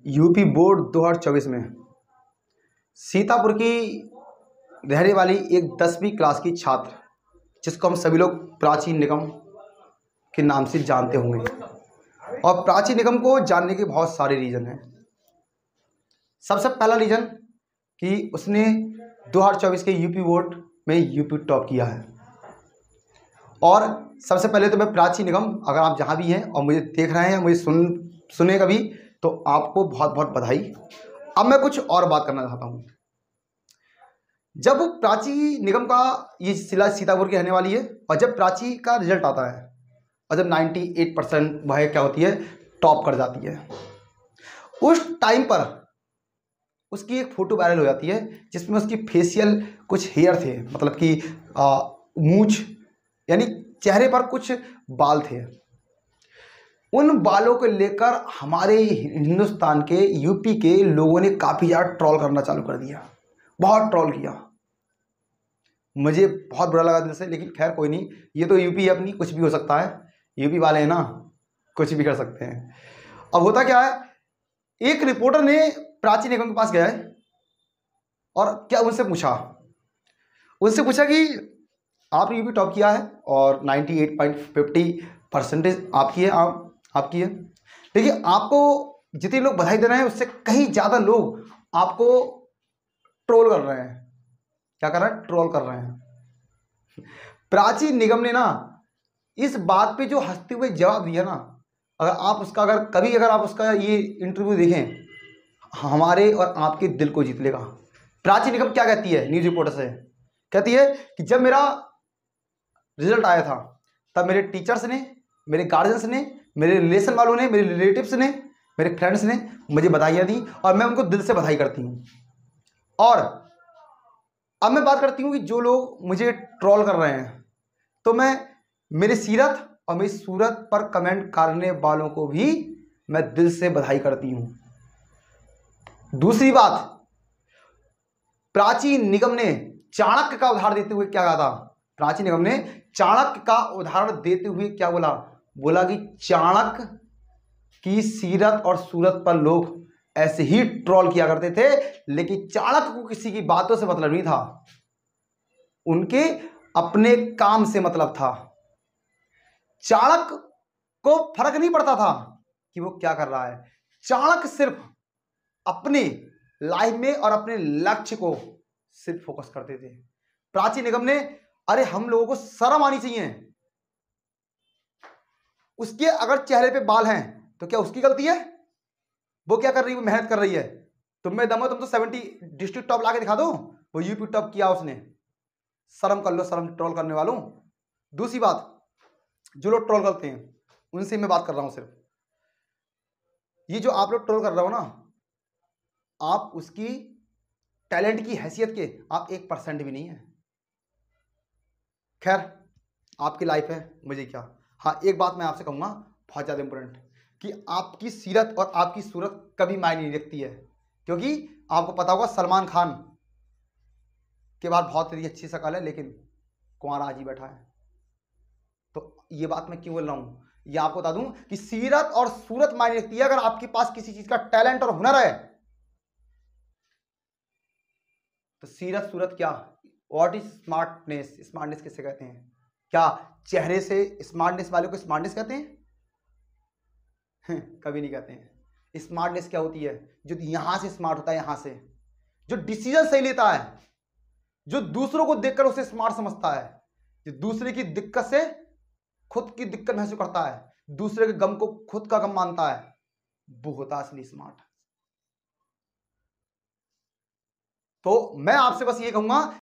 UP board 2024 में सीतापुर की रहने वाली एक 10वीं क्लास की छात्र, जिसको हम सभी लोग प्राची निगम के नाम से जानते होंगे। और प्राची निगम को जानने के बहुत सारे रीज़न हैं। सबसे पहला रीज़न कि उसने 2024 के यूपी बोर्ड में यूपी टॉप किया है। और सबसे पहले तो मैं प्राची निगम, अगर आप जहाँ भी हैं और मुझे देख रहे हैं, मुझे सुने कभी, तो आपको बहुत बहुत बधाई। अब मैं कुछ और बात करना चाहता हूँ। जब प्राची निगम का ये जिला सीतापुर की रहने वाली है, और जब प्राची का रिजल्ट आता है और जब 98% वह क्या होती है, टॉप कर जाती है, उस टाइम पर उसकी एक फ़ोटो वायरल हो जाती है जिसमें उसकी फेशियल कुछ हेयर थे, मतलब कि मूंछ यानी चेहरे पर कुछ बाल थे। उन बालों को लेकर हमारे हिंदुस्तान के यूपी के लोगों ने काफ़ी ज़्यादा ट्रोल करना चालू कर दिया, बहुत ट्रोल किया। मुझे बहुत बुरा लगा दिल से, लेकिन खैर कोई नहीं, ये तो यूपी है अपनी, कुछ भी हो सकता है। यूपी वाले हैं ना, कुछ भी कर सकते हैं। अब होता क्या है, एक रिपोर्टर ने प्राची निगम के पास गया है और क्या उनसे पूछा कि आपने यूपी टॉप किया है और 98.50% आपकी है, आपकी है, लेकिन आपको जितने लोग बधाई दे रहे हैं उससे कहीं ज़्यादा लोग आपको ट्रोल कर रहे हैं। क्या कर रहे हैं? ट्रोल कर रहे हैं। प्राची निगम ने ना इस बात पे जो हंसते हुए जवाब दिया ना, अगर आप उसका ये इंटरव्यू देखें, हमारे और आपके दिल को जीत लेगा। प्राची निगम क्या कहती है न्यूज़ रिपोर्टर से? कहती है कि जब मेरा रिजल्ट आया था तब मेरे टीचर्स ने, मेरे गार्जियंस ने, मेरे रिलेशन वालों ने, मेरे रिलेटिव्स ने, मेरे फ्रेंड्स ने मुझे बधाइयाँ दी और मैं उनको दिल से बधाई करती हूँ। और अब मैं बात करती हूँ कि जो लोग मुझे ट्रोल कर रहे हैं, तो मैं मेरी सीरत और मेरी सूरत पर कमेंट करने वालों को भी मैं दिल से बधाई करती हूँ। दूसरी बात, प्राची निगम ने चाणक्य का उदाहरण देते हुए क्या कहा था? प्राची निगम ने चाणक्य का उदाहरण देते हुए क्या बोला कि चाणक्य की सीरत और सूरत पर लोग ऐसे ही ट्रोल किया करते थे, लेकिन चाणक्य को किसी की बातों से मतलब नहीं था, उनके अपने काम से मतलब था। चाणक्य को फर्क नहीं पड़ता था कि वो क्या कर रहा है। चाणक्य सिर्फ अपने लाइफ में और अपने लक्ष्य को सिर्फ फोकस करते थे। प्राची निगम ने, अरे हम लोगों को शर्म आनी चाहिए। उसके अगर चेहरे पे बाल हैं तो क्या उसकी गलती है? वो क्या कर रही है? वो मेहनत कर रही है। तुम में दम हो, तुम तो 70 डिस्ट्रिक्ट टॉप लाके दिखा दो। वो यूपी टॉप किया उसने। शर्म कर लो, शर्म, ट्रोल करने वालों। दूसरी बात, जो लोग ट्रोल करते हैं उनसे मैं बात कर रहा हूं। सिर्फ ये जो आप लोग ट्रोल कर रहे हो ना, आप उसकी टैलेंट की हैसियत के आप 1% भी नहीं है। खैर, आपकी लाइफ है, मुझे क्या। हाँ, एक बात मैं आपसे कहूँगा बहुत ज़्यादा इंपॉर्टेंट, कि आपकी सीरत और आपकी सूरत कभी मायने नहीं रखती है। क्योंकि आपको पता होगा सलमान खान के बाद बहुत तेरी अच्छी शक्ल है, लेकिन कुंवारा आज ही बैठा है। तो ये बात मैं क्यों बोल रहा हूँ, ये आपको बता दूं कि सीरत और सूरत मायने रखती है। अगर आपके पास किसी चीज़ का टैलेंट और हुनर है तो सीरत सूरत क्या, व्हाट इज स्मार्टनेस? स्मार्टनेस किसे कहते हैं? क्या चेहरे से स्मार्टनेस वाले को स्मार्टनेस कहते हैं? कभी नहीं कहते हैं। स्मार्टनेस क्या होती है? जो यहां से स्मार्ट होता है, यहां से जो डिसीजन सही लेता है, जो दूसरों को देखकर उसे स्मार्ट समझता है, जो दूसरे की दिक्कत से खुद की दिक्कत महसूस करता है, दूसरे के गम को खुद का गम मानता है, वो होता है असली स्मार्ट। तो मैं आपसे बस ये कहूंगा